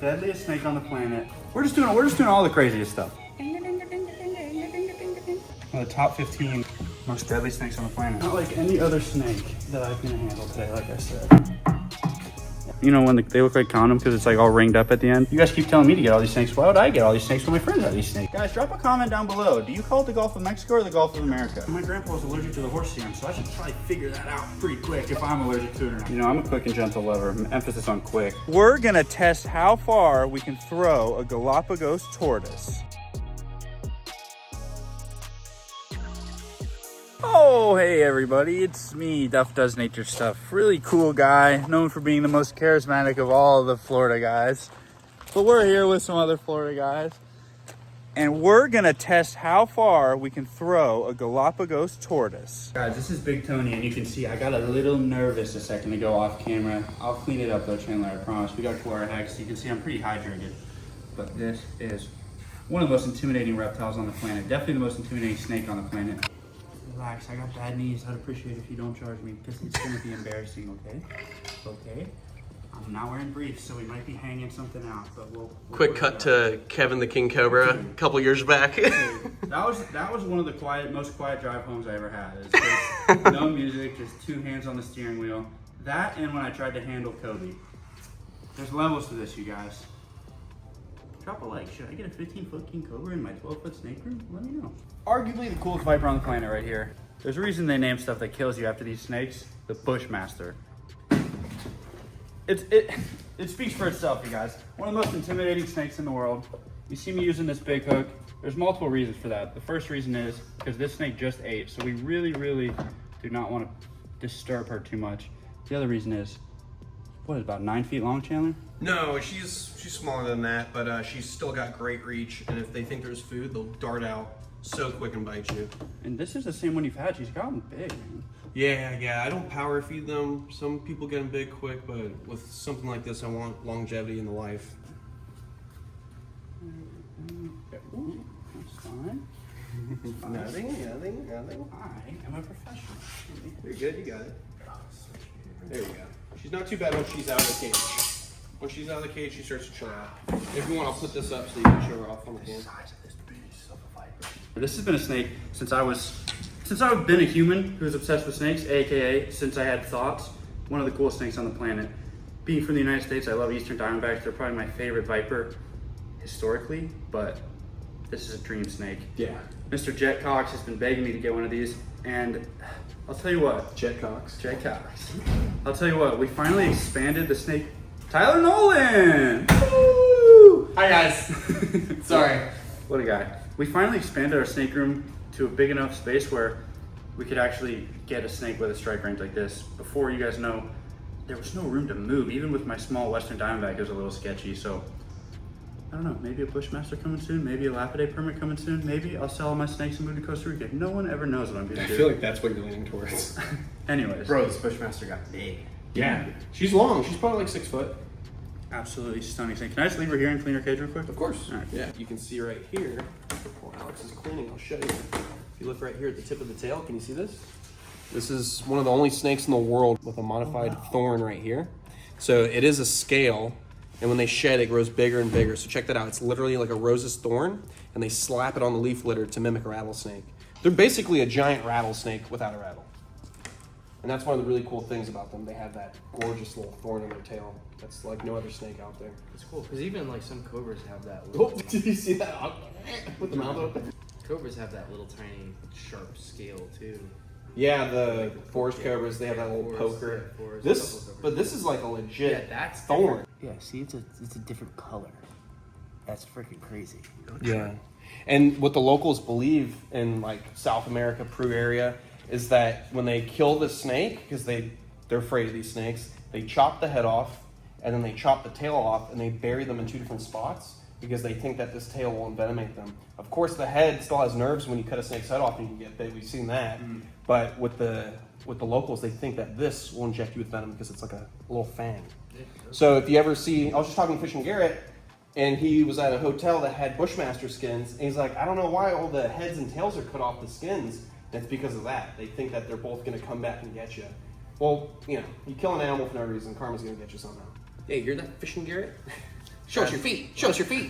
deadliest snake on the planet. We're just doing all the craziest stuff. One of the top 15 most deadly snakes on the planet. Not like any other snake that I've been handled today, like I said. You know when they look like condoms because it's like all ringed up at the end? You guys keep telling me to get all these snakes. Why would I get all these snakes when my friends have these snakes? Guys, drop a comment down below. Do you call it the Gulf of Mexico or the Gulf of America? My grandpa was allergic to the horse serum, so I should probably figure that out pretty quick if I'm allergic to it or not. You know, I'm a quick and gentle lover. Emphasis on quick. We're gonna test how far we can throw a Galapagos tortoise. Oh, hey everybody, it's me, Duff Does Nature Stuff. Really cool guy, known for being the most charismatic of all of the Florida guys. But we're here with some other Florida guys. And we're gonna test how far we can throw a Galapagos tortoise. Guys, this is Big Tony, and you can see I got a little nervous a second ago off camera. I'll clean it up though, Chandler, I promise. We got cool our hacks, you can see I'm pretty hydrated. But this is one of the most intimidating reptiles on the planet. Definitely the most intimidating snake on the planet. Relax, I got bad knees. I'd appreciate it if you don't charge me because it's gonna be embarrassing, okay? Okay? I'm not wearing briefs, so we might be hanging something out, but we'll Quick cut to Kevin the King Cobra a couple years back. that was one of the most quiet drive homes I ever had. It's just no music, just two hands on the steering wheel. That and when I tried to handle Kobe. There's levels to this, you guys. Drop a like. Should I get a 15-foot king cobra in my 12-foot snake room? Let me know. Arguably the coolest viper on the planet right here. There's a reason they name stuff that kills you after these snakes. The bushmaster. It speaks for itself, you guys. One of the most intimidating snakes in the world. You see me using this big hook. There's multiple reasons for that. The first reason is because this snake just ate, so we really do not want to disturb her too much. The other reason is, what is about 9 feet long, Chandler? No, she's smaller than that, but she's still got great reach, and if they think there's food, they'll dart out so quick and bite you. And this is the same one you've had. She's gotten big, man. Yeah, I don't power feed them. Some people get them big quick, but with something like this, I want longevity in the life. That's fine. Nothing. I am a professional. You're good, you got it. There you go. She's not too bad when she's out of the cage. When she's out of the cage, she starts to chill out. If you want, I'll put this up so you can show her off on the cam. This has been a snake since I've been a human who's obsessed with snakes, aka since I had thoughts. One of the coolest snakes on the planet. Being from the United States, I love Eastern Diamondbacks. They're probably my favorite viper historically, but this is a dream snake. Yeah. Mr. Jet Cox has been begging me to get one of these, and I'll tell you what. Jet Cox. I'll tell you what, we finally expanded the snake. Tyler Nolan! Woo! Hi guys. Sorry. What a guy. We finally expanded our snake room to a big enough space where we could actually get a snake with a strike range like this. Before, you guys know, there was no room to move. Even with my small Western Diamondback, it was a little sketchy. So, I don't know, maybe a bushmaster coming soon, maybe a Lapidae permit coming soon, maybe I'll sell all my snakes and move to Costa Rica. No one ever knows what I'm gonna do. I feel like that's what you're leaning towards. Anyways. Bro, this bushmaster got big. Yeah. She's long. She's probably like 6 foot. Absolutely stunning snake. Can I just leave her here and clean her cage real quick? Of course. All right. Yeah. You can see right here, while Alex is cleaning, I'll show you. If you look right here at the tip of the tail, can you see this? This is one of the only snakes in the world with a modified thorn right here. So it is a scale, and when they shed, it grows bigger and bigger. So check that out. It's literally like a rose's thorn, and they slap it on the leaf litter to mimic a rattlesnake. They're basically a giant rattlesnake without a rattle. And that's one of the really cool things about them. They have that gorgeous little thorn in their tail. That's like no other snake out there. It's cool because even like some cobras have that. Little Did you see that? With the mouth open. Cobras have that little tiny sharp scale too. Yeah, the forest cobras, they have that little poker. But this is like a legit that's thorn. Yeah, see, it's a different color. That's freaking crazy. Yeah. And what the locals believe in like South America, Peru area, is that when they kill the snake, because they're afraid of these snakes, they chop the head off, and then they chop the tail off, and they bury them in 2 different spots because they think that this tail will envenomate them. Of course, the head still has nerves when you cut a snake's head off and you can get bit. We've seen that. But with the locals, they think that this will inject you with venom because it's like a little fang. So if you ever see, I was just talking to Fish and Garrett, and he was at a hotel that had bushmaster skins, and he's like, I don't know why all the heads and tails are cut off the skins. And it's because of that. They think that they're both going to come back and get you. Well, you know, you kill an animal for no reason, karma's going to get you somehow. Hey, you're that Fish and Garrett? Show us your feet. Show us your feet.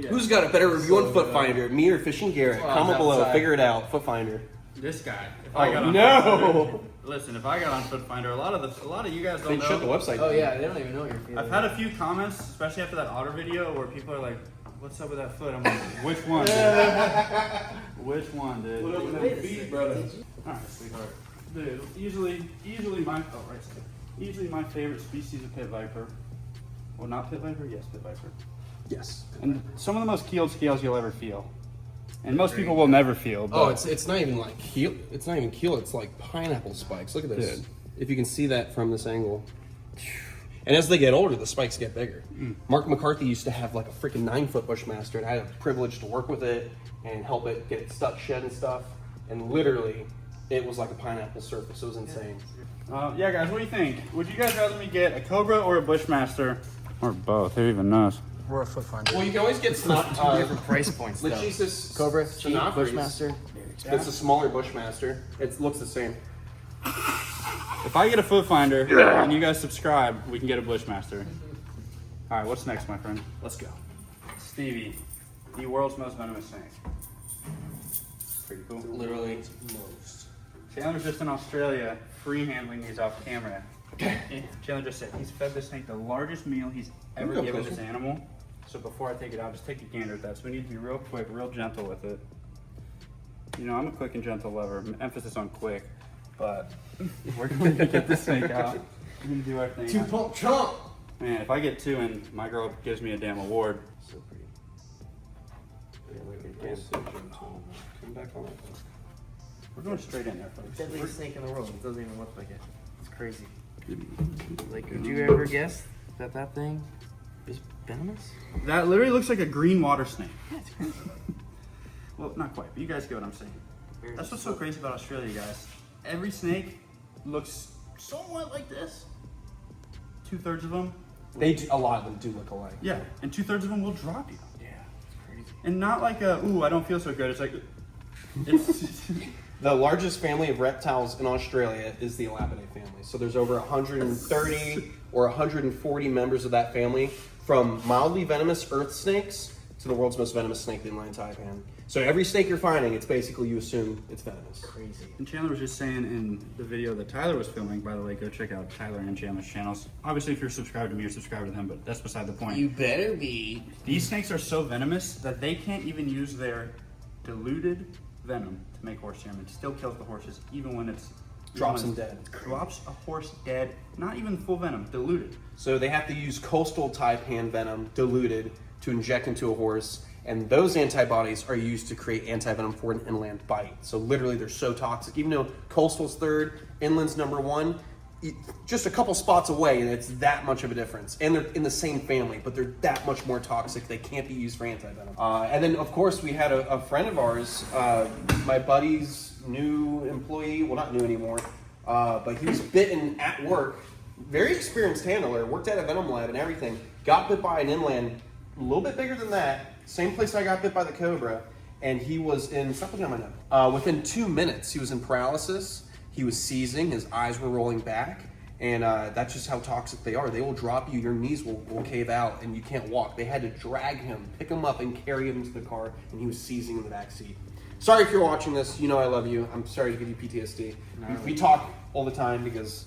Who's got a better review on Foot Finder? Me or Fishing Garrett? Comment below. outside. Figure it out. Foot Finder. This guy. If Oh, I got on no. Foot Finder- listen, if I got on Foot Finder, a lot of you guys don't They know. shut the website. Oh yeah, they don't even know what you're feeling. I've had a few comments, especially after that otter video, where people are like, "What's up with that foot?" I'm like, "Which one, dude? Which one, dude?" What up with them feet, brother? All right, sweetheart. Dude, easily my favorite species of pit viper. Well, not pit viper. Yes, pit viper. Yes. And some of the most keeled scales you'll ever feel, and most people will never feel. But Oh, it's not even like keel. It's not even keel. It's like pineapple spikes. Look at this. Dude. If you can see that from this angle. And as they get older, the spikes get bigger. Mark McCarthy used to have like a freaking 9-foot bushmaster, and I had the privilege to work with it and help it get it stuck shed and stuff. And literally, it was like a pineapple surface. It was insane. yeah, guys, what do you think? Would you guys rather me get a Cobra or a bushmaster, or both? Who even knows? Or a foot finder. Well, you can always get Two different price points though. Lechesis Cobra, cheap, Sinophrys. bushmaster. It's a smaller bushmaster. It looks the same. If I get a foot finder and you guys subscribe, we can get a bushmaster. All right, what's next, my friend? Let's go. Stevie, the world's most venomous snake. Pretty cool. Literally. Chandler's just in Australia free handling these off camera. Chandler just said he's fed this snake the largest meal he's ever Go given closer. this animal. So before I take it out, just take a gander at that. So we need to be real quick, real gentle with it. You know, I'm a quick and gentle lover. Emphasis on quick. But we're going to get this snake out. We're going to do our thing. 2-pump chomp. Man, if I get 2 and my girl gives me a damn award. So pretty. Come back on. We're going straight in there, folks. Deadliest snake in the world. It doesn't even look like it. It's crazy. Like, would you ever guess that that thing is venomous? That literally looks like a green water snake. Well, not quite, but you guys get what I'm saying. That's what's so crazy about Australia, guys. Every snake looks somewhat like this. 2/3 of them. A lot of them do look alike. Yeah, and 2/3 of them will drop you. Yeah, it's crazy. And not like a, ooh, I don't feel so good. It's like, it's, The largest family of reptiles in Australia is the Elapidae family. So there's over 130 or 140 members of that family, from mildly venomous earth snakes to the world's most venomous snake, the inland taipan. So every snake you're finding, it's basically, you assume it's venomous. Crazy. And Chandler was just saying in the video that Tyler was filming, by the way, go check out Tyler and Chandler's channels. Obviously, if you're subscribed to me, you're subscribed to them, but that's beside the point. You better be. These snakes are so venomous that they can't even use their diluted venom to make horse serum. It still kills the horses, even when it's... Drops them dead. Drops a horse dead, not even full venom, diluted. So they have to use coastal taipan venom, diluted, to inject into a horse. And those antibodies are used to create antivenom for an inland bite. So literally, they're so toxic. Even though coastal's 3rd, inland's number 1, just a couple spots away, and it's that much of a difference. And they're in the same family, but they're that much more toxic. They can't be used for antivenom. And then, of course, we had a friend of ours, my buddy's new employee. Well, not new anymore, but he was bitten at work. Very experienced handler, worked at a venom lab and everything. Got bit by an inland, a little bit bigger than that. Same place I got bit by the Cobra, and he was in, stop looking at my nose. Within 2 minutes, he was in paralysis, he was seizing, his eyes were rolling back, and that's just how toxic they are. They will drop you, your knees will cave out, and you can't walk. They had to drag him, pick him up, and carry him to the car, and he was seizing in the back seat. Sorry if you're watching this, you know I love you. I'm sorry to give you PTSD. We talk all the time because,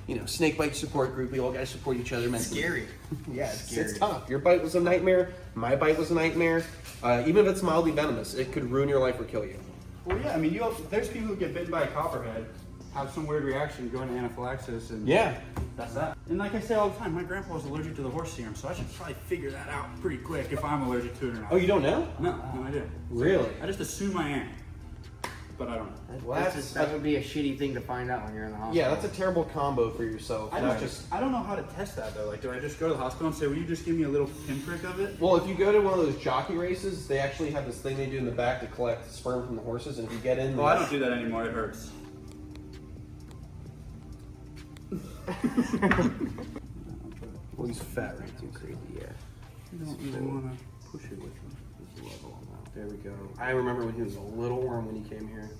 you know, snake bite support group, we all gotta support each other mentally. Scary. Yeah, it's tough. Your bite was a nightmare. My bite was a nightmare. Even if it's mildly venomous, it could ruin your life or kill you. Well, yeah, I mean, there's people who get bitten by a copperhead, have some weird reaction, go into anaphylaxis, and Yeah. that's that. And like I say all the time, my grandpa was allergic to the horse serum, so I should probably figure that out pretty quick if I'm allergic to it or not. Oh, you don't know? No idea. Really? I just assume I am, but I don't know. Well, that would be a shitty thing to find out when you're in the hospital. Yeah, that's a terrible combo for yourself. I Not don't know how to test that though. Like, do I just go to the hospital and say, will you just give me a little pinprick of it? Well, if you go to one of those jockey races, they actually have this thing they do in the back to collect sperm from the horses, and if you get in... Well, I don't do that anymore. It hurts. Well, he's fat right Too crazy, yeah. You don't even want to push it with him. There we go. I remember when he was a little worm when he came here.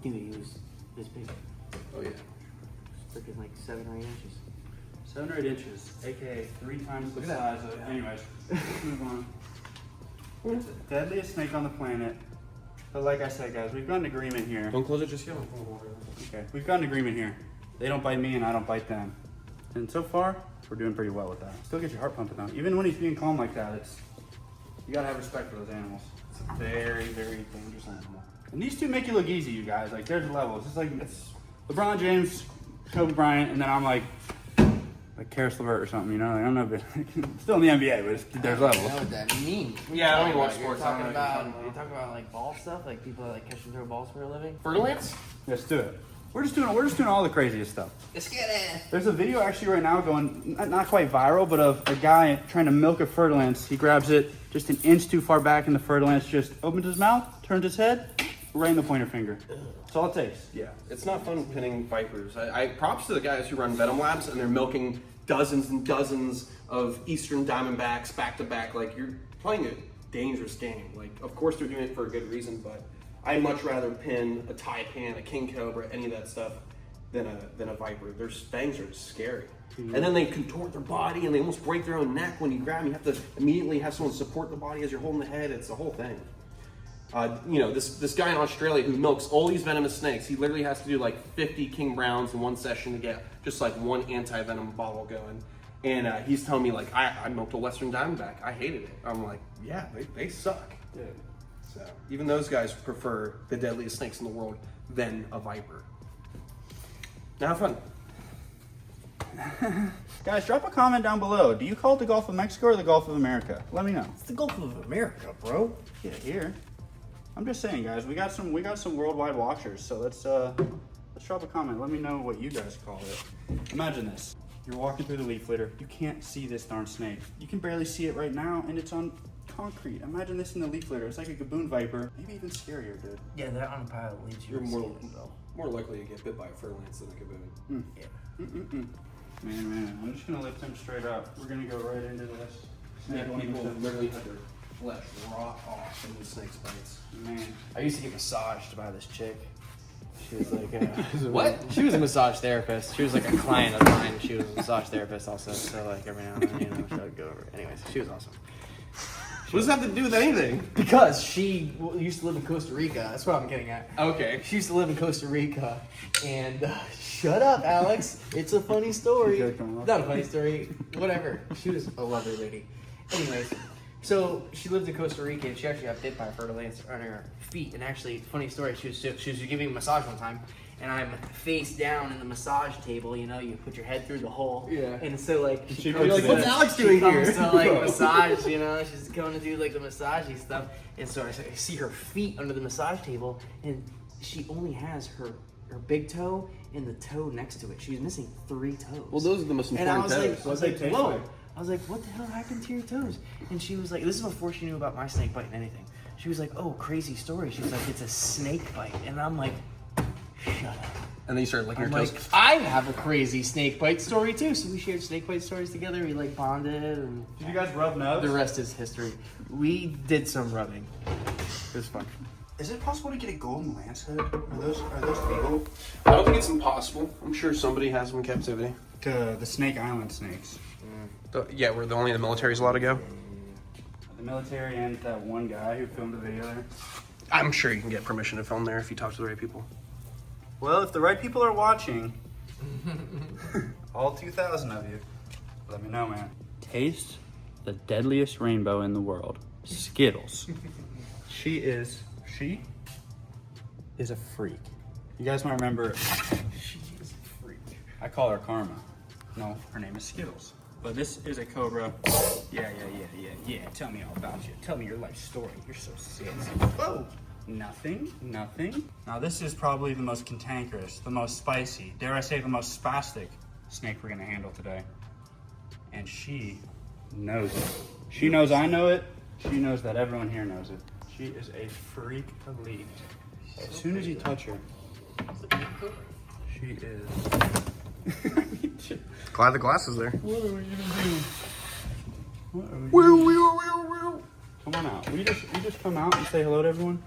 Dude, he was this big. Oh, yeah. Freaking like 7 or 8 inches. 7 or 8 inches, aka 3 times the size of. Anyways, let's move on. It's the deadliest snake on the planet. But like I said, guys, we've got an agreement here. Don't close it just yet. Okay, we've got an agreement here. They don't bite me and I don't bite them. And so far, we're doing pretty well with that. Still get your heart pumping though. Even when he's being calm like that, you gotta have respect for those animals. It's a very, very dangerous animal. And these two make you look easy, you guys. Like, there's levels. It's LeBron James, Kobe Bryant, and then I'm like Karis LeVert or something, you know? Like, I don't know, but still in the NBA, but there's I levels. don't know what that means. Yeah, I don't even watch You're sports. I talking don't know what about, you're talking you're talking about like ball stuff, like people that like catch and throw balls for a living. Fer-de-lance? Let's do it. We're just doing all the craziest stuff. Let's get it. There's a video actually right now going, not quite viral, but of a guy trying to milk a fer-de-lance. He grabs it just an inch too far back, and the fer-de-lance just opens his mouth, turns his head, right in the pointer finger. That's all it takes. Yeah, it's not fun pinning vipers. I props to the guys who run Venom labs and they're milking dozens and dozens of Eastern Diamondbacks back to back. Like, you're playing a dangerous game. Like, of course they're doing it for a good reason, but I'd much rather pin a taipan, a king cobra, any of that stuff than a viper. Their fangs are scary. Mm-hmm. And then they contort their body and they almost break their own neck when you grab them. You have to immediately have someone support the body as you're holding the head. It's the whole thing. You know, this guy in Australia who milks all these venomous snakes, he literally has to do like 50 King Browns in one session to get just like one anti-venom bottle going. And he's telling me like, I milked a Western Diamondback. I hated it. I'm like, yeah, they suck. Yeah. So even those guys prefer the deadliest snakes in the world than a viper. Now have fun. Guys, drop a comment down below. Do you call it the Gulf of Mexico or the Gulf of America? Let me know. It's the Gulf of America, bro. Yeah, here. I'm just saying, guys. We got some worldwide watchers. So let's drop a comment. Let me know what you guys call it. Imagine this: you're walking through the leaf litter. You can't see this darn snake. You can barely see it right now, and it's on concrete. Imagine this in the leaf litter. It's like a gaboon viper. Maybe even scarier, dude. Yeah, that on a pile leads you. You're more likely to get bit by a fer-de-lance than a gaboon. Yeah. Man, I'm just gonna lift him straight up. We're gonna go right into this. Yeah, people literally have their flesh rot off from these snakes' bites. Man, I used to get massaged by this chick. She was like, what? She was a massage therapist. She was like a client of mine. She was a massage therapist also. So like every now and then, you know, she would go over. Anyways, she was awesome. What does that have to do with anything? Because she used to live in Costa Rica. That's what I'm getting at. Okay. She used to live in Costa Rica, and shut up, Alex. It's a funny story. Not a funny story. Whatever. She was a lovely lady. Anyways, so she lived in Costa Rica, and she actually got bit by a fer-de-lance on her feet. And actually, funny story. She was giving a massage one time, and I'm face down in the massage table. You know, you put your head through the hole. Yeah. And so like, you're like, what's Alex doing here? To like massage, you know, she's going to do like the massagey stuff, and so I see her feet under the massage table, and she only has her big toe and the toe next to it. She's missing 3 toes. Well, those are the most And I important was toes. like, whoa. I was like, what the hell happened to your toes? And she was like, this is before she knew about my snake biting anything. She was like, oh, crazy story. She was like, it's a snake bite, and I'm like, shut up. And then you start licking I'm your toes. like, I have a crazy snake bite story too. So we shared snake bite stories together. We like bonded, and did you guys rub nubs? the rest is history. We did some rubbing. It was fun. Is it possible to get a golden lance head? Are those legal? I don't think it's impossible. I'm sure somebody has them in captivity. To the Snake Island snakes. Yeah, where only the military's allowed to go. The military and that one guy who filmed the video there. I'm sure you can get permission to film there if you talk to the right people. Well, if the right people are watching, all 2,000 of you, let me know, man. Taste the deadliest rainbow in the world, Skittles. She is a freak. You guys might remember, she is a freak. I call her Karma. No, her name is Skittles. But this is a Cobra. Yeah. Tell me all about you. Tell me your life story. You're so sick. Oh. Nothing. Now this is probably the most cantankerous, the most spicy, dare I say the most spastic snake we're gonna handle today. And she knows it. She knows I know it. She knows that everyone here knows it. She is a freak elite. As soon as you touch her, she is... Glad the glass is there. What are we gonna do? Come on out. Will you just come out and say hello to everyone?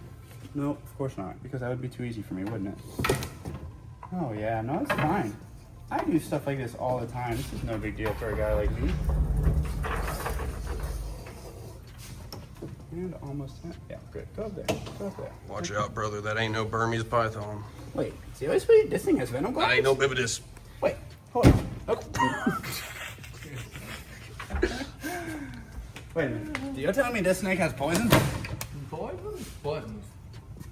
No, of course not, because that would be too easy for me, wouldn't it? Oh yeah, no, it's fine. I do stuff like this all the time. This is no big deal for a guy like me. And almost, yeah, good. Go up there. Go up there. Watch out, brother. That ain't no Burmese python. Wait, seriously? This thing has venom glands? That ain't no bibidus. Wait, hold on. Oh. Wait a minute. You're telling me this snake has poison? Poison? Buttons.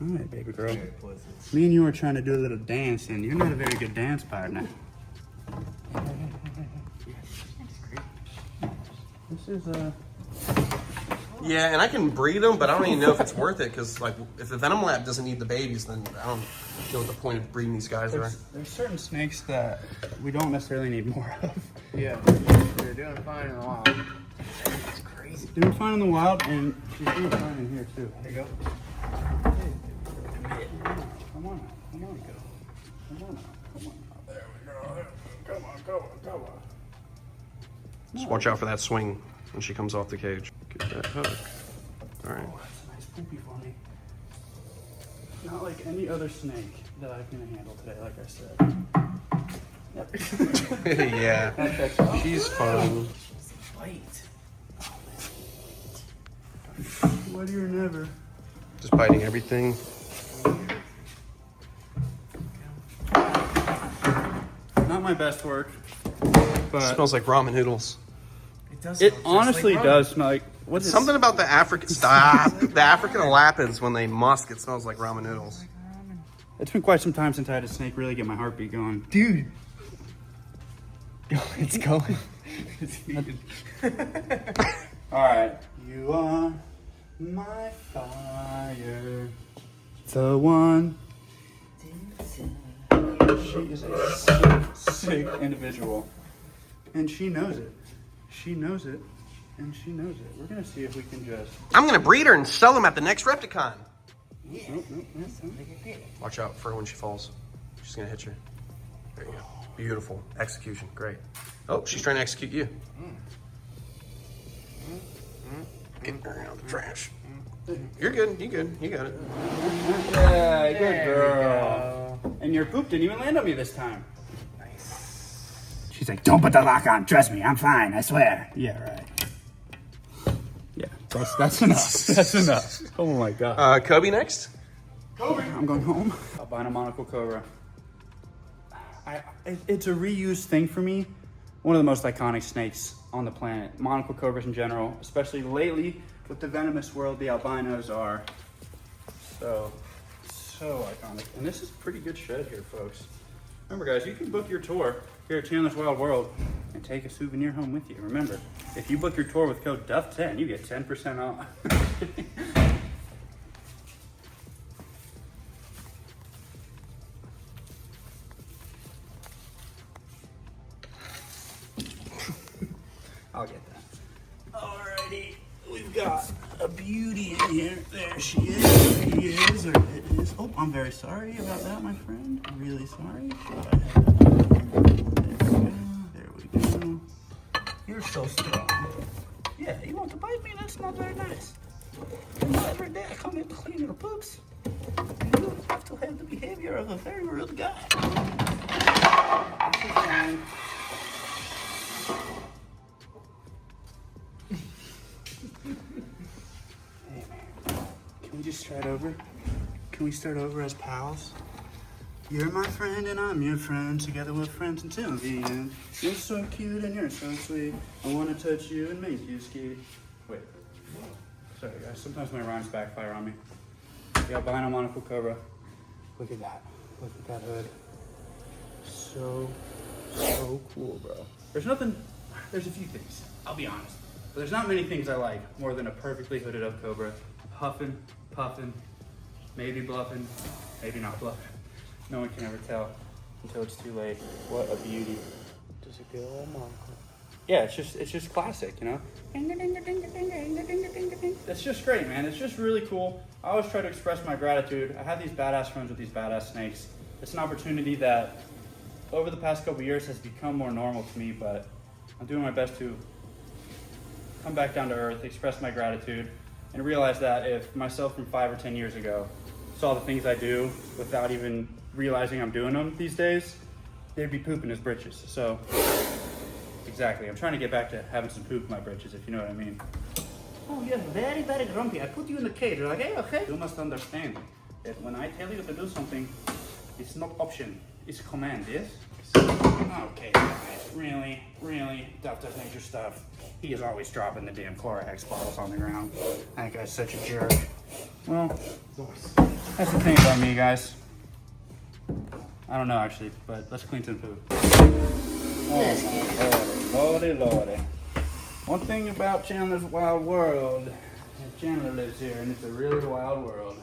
All right, baby girl. Me and you were trying to do a little dance, and you're not a very good dance partner. This is Yeah, and I can breed them, but I don't even know if it's worth it, because like if the Venom Lab doesn't need the babies, then I don't know what the point of breeding these guys are. There's certain snakes that we don't necessarily need more of. Yeah, they're doing fine in the wild. It's crazy. Doing fine in the wild, and she's doing fine in here too. There you go. Come on, come on, go. Come on, come on. There we go. Come on, come on, come on. Just watch out for that swing when she comes off the cage. Get that hook. All right. Oh, that's a nice poopy for me. Not like any other snake that I can handle today, like I said. Yep. Yeah, she's fun. Bite. What do you never? Just biting everything. Not my best work, but Smells like ramen noodles. It does. it smell just honestly like does smell like what's Something about the African the African lapids when they musk, it smells like ramen noodles. It's been quite some time since I had a snake really get my heartbeat going. Dude. It's going. All right, you are my fire, the one. She is a sick individual, and she knows it. She knows it, and she knows it. We're gonna see if we can just. I'm gonna breed her and sell them at the next Repticon. Nope. Watch out for her when she falls. She's gonna hit you. There you go. Beautiful execution. Great. Oh, she's trying to execute you. Get her out of the trash. You're good. You good. You got it. Yeah, good girl. And your poop didn't even land on me this time. Nice. She's like, don't put the lock on. Trust me, I'm fine. I swear. Yeah, right. Yeah, that's enough. That's enough. Oh my god. Kobe next. Cobra. I'm going home. Albino monacle cobra. It's a reused thing for me. One of the most iconic snakes on the planet. Monacle cobras in general, especially lately with the venomous world, the albinos are so iconic. And this is pretty good shed here, folks. Remember, guys, you can book your tour here at Chandler's Wild World and take a souvenir home with you. Remember, if you book your tour with code DUFF10, you get 10% off. I'll get that. Alrighty, we've got a beauty in here. There she is. There he is, or it is. Oh, I'm very sorry about that, my friend. I'm really sorry. There we go. You're so strong. Yeah, you want to bite me? That's not very nice. Every day I come here to clean your poops. You have to have the behavior of a very rude guy. This is fine. Can we just start over? Can we start over as pals? You're my friend and I'm your friend. Together we're friends until the end. You're so cute and you're so sweet. I want to touch you and make you ski. Wait. Sorry guys, sometimes my rhymes backfire on me. The albino monacle cobra. Look at that. Look at that hood. So cool, bro. There's a few things, I'll be honest. But there's not many things I like more than a perfectly hooded up cobra. Puffing, puffing, maybe bluffing, maybe not bluffing. No one can ever tell until it's too late. What a beauty. Does it go on monacle? Yeah, it's just classic, you know? It's just great, man. It's just really cool. I always try to express my gratitude. I have these badass friends with these badass snakes. It's an opportunity that over the past couple years has become more normal to me, but I'm doing my best to come back down to earth, express my gratitude, and realize that if myself from 5 or 10 years ago saw the things I do without even realizing I'm doing them these days, there'd be poop in his britches. So, exactly. I'm trying to get back to having some poop in my britches, if you know what I mean. Oh, you're very, very grumpy. I put you in the cage. You're like, hey, okay. You must understand that when I tell you to do something, it's not option, it's command, yes? Okay, guys, really, Duff does nature stuff. He is always dropping the damn Clorox bottles on the ground. That guy's such a jerk. Well, that's the thing about me, guys. I don't know, actually, but let's clean some poop. Oh, lordy. One thing about Chandler's Wild World, Chandler lives here, and it's a really wild world.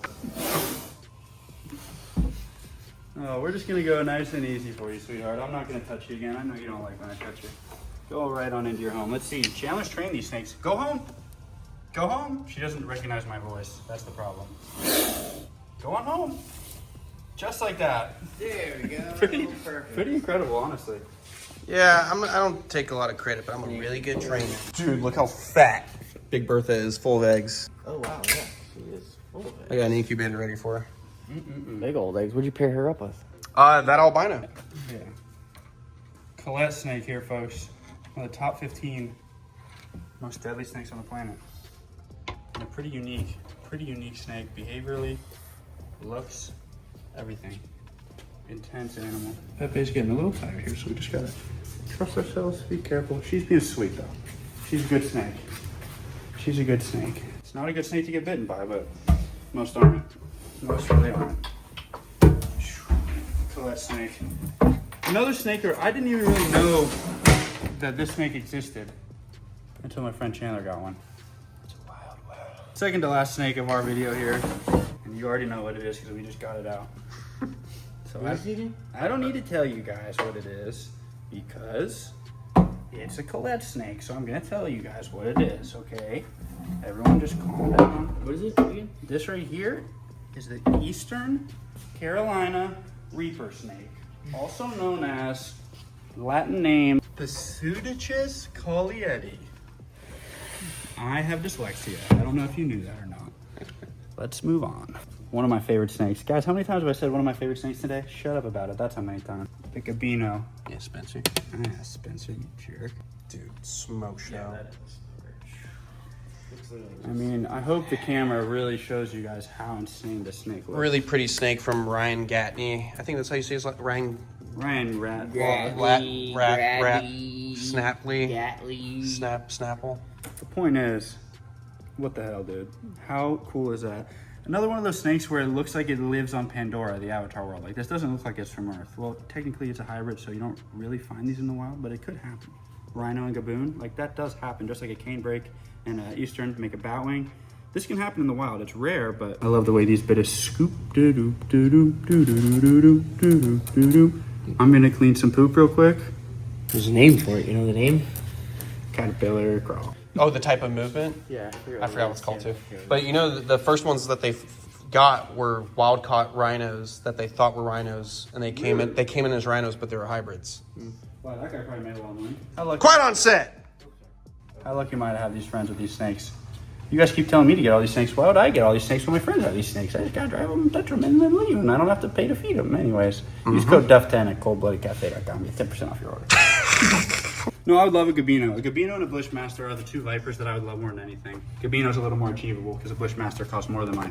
Oh, we're just gonna go nice and easy for you, sweetheart. I'm not gonna touch you again. I know you don't like when I touch you. Go right on into your home. Let's see. Chandler's trained these snakes. Go home. Go home. She doesn't recognize my voice. That's the problem. Go on home. Just like that. There we go. Pretty incredible, honestly. Yeah, I don't take a lot of credit, but I'm a really good trainer. Dude, look how fat Big Bertha is, full of eggs. Oh, wow, yeah. She is full of eggs. I got an incubator ready for her. Big old eggs. What'd you pair her up with? That albino. Yeah. Colette snake here, folks. One of the top 15 most deadly snakes on the planet. And a pretty unique snake. Behaviorally, looks, everything. Intense animal. Pepe's getting a little tired here, so we just gotta trust ourselves, be careful. She's being sweet though. She's a good snake. She's a good snake. It's not a good snake to get bitten by, but most aren't. Most really aren't. Colette snake. Another snake, I didn't even really know that this snake existed until my friend Chandler got one. It's a wild. Second to last snake of our video here. And you already know what it is because we just got it out. So I don't need to tell you guys what it is because it's a Colette snake. So I'm going to tell you guys what it is, okay? Everyone just calm down. What is it again? This right here is the Eastern Carolina Reaper snake, also known as Latin name the Pseudachus collieti. I have dyslexia. I don't know if you knew that or not. Let's move on. One of my favorite snakes. Guys, how many times have I said one of my favorite snakes today? Shut up about it. That's how many times. The Gabino. Yeah, Spencer. Ah, Spencer, you jerk. Dude, smoke show. Yeah, that is. I mean, I hope the camera really shows you guys how insane the snake looks. Really pretty snake from Ryan Gatney. I think that's how you say his Ryan. Ryan Rat. Snapley. Gatley. Snapple. The point is, what the hell, dude? How cool is that? Another one of those snakes where it looks like it lives on Pandora, the Avatar world. Like, this doesn't look like it's from Earth. Well, technically it's a hybrid, so you don't really find these in the wild, but it could happen. Rhino and Gaboon, like that does happen, just like a canebrake and Eastern make a batwing. This can happen in the wild. It's rare, but I love the way these bit of scoop. I'm gonna clean some poop real quick. There's a name for it. You know the name? Caterpillar crawl. Oh, the type of movement? Yeah. I forgot what it's called too. But you know, the first ones that they got were wild caught rhinos that they thought were rhinos, and they came in as rhinos, but they were hybrids. Wow, that guy probably made a lot of money. Quite on set. How lucky am I to have these friends with these snakes? You guys keep telling me to get all these snakes. Why would I get all these snakes when my friends have these snakes? I just gotta drive them, touch them, and then leave them. I don't have to pay to feed them. Anyways, use code DUFF10 at coldbloodedcafe.com. Get 10% off your order. No, I would love a Gabino. A Gabino and a Bushmaster are the two Vipers that I would love more than anything. Gabino's a little more achievable because a Bushmaster costs more than my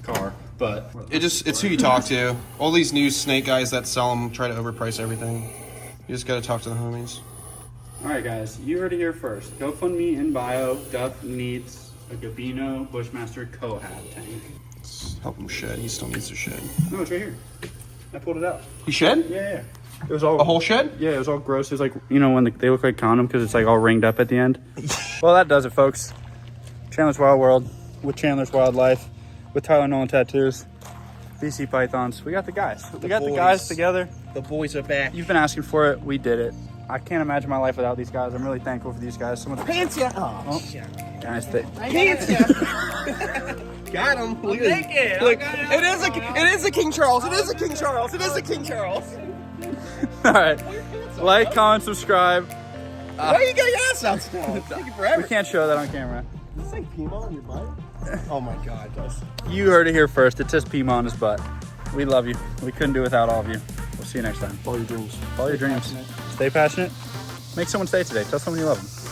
car, but... It's who you talk to. All these new snake guys that sell them try to overprice everything. You just gotta talk to the homies. Alright guys, you heard it here first. GoFundMe in bio. Duff needs a Gabino Bushmaster Cohab tank. Let's help him shed. He still needs to shed. No, it's right here. I pulled it out. He shed? Yeah. It was all... A whole shed? Yeah, it was all gross. It was like, you know, when they look like condom because it's like all ringed up at the end. Well, that does it, folks. Chandler's Wild World with Chandler's Wildlife with Tyler Nolan Tattoos, VC Pythons. We got the guys. We got the guys together. The boys are back. You've been asking for it. We did it. I can't imagine my life without these guys. I'm really thankful for these guys. Some of the Pants ya! Oh, shit. guys, Pants ya! Got him. Look Take it. Look, it is a King Charles. It is a King Charles. It is a King Charles. all right. Like, comment, subscribe. Why you got your ass out still? Take it forever. We can't show that on camera. Is this like Pima on your butt? Oh my God, Duff. You heard it here first. It says Pima on his butt. We love you. We couldn't do without all of you. We'll see you next time. Follow your dreams. Follow your dreams. Stay passionate. Make someone stay today. Tell someone you love them.